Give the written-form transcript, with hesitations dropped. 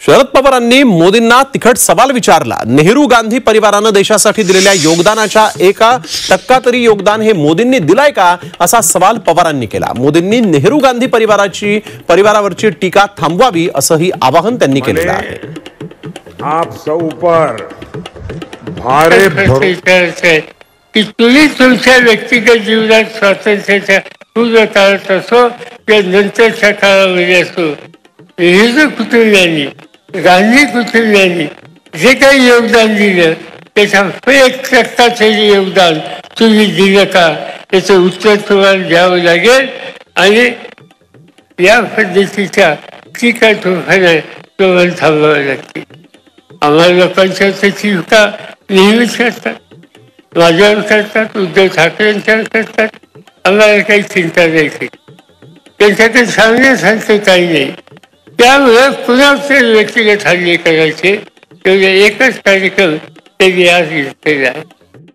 शरद पवारांनी मोदींना तिखट सवाल विचारला। नेहरू गांधी परिवाराने देशासाठी दिलेल्या योगदानाच्या 1% तरी योगदान हे मोदींनी दिलाय का, असा सवाल पवारांनी केला। मोदींनी नेहरू गांधी परिवारावरची टीका थांबवावी असंही आवाहन त्यांनी केलेलं आहे। आप सब पर भारे भरोसे की तुम्ही तुमच्या व्यक्तिगत जीवनात स्वातंत्र्याच्या पूर्ण काळात असो किंवा नंतरच्या काळामध्ये असो, नेहरू कुटुंबियांनी गांधी कुटुंबियांनी जे काही योगदान दिलं त्याच्या 1% योगदान तुम्ही दिलं का, याचं उत्तर तुम्हाला द्यावं लागेल। आणि या पद्धतीच्या टीका तोफाने तुम्हाला थांबवावं लागते। आम्हाला लोकांच्या टीका नेहमीच करतात, माझ्यावर करतात, उद्धव ठाकरेंच्यावर करतात। आम्हाला काही चिंता नाही, त्यांच्याकडे सांगण्यासारखं काही नाही। त्यामुळे कुणाचे व्यक्तिगत हल्ले करायचे, तेवढे एकच कार्यक्रम त्यांनी आज घेतलेला आहे।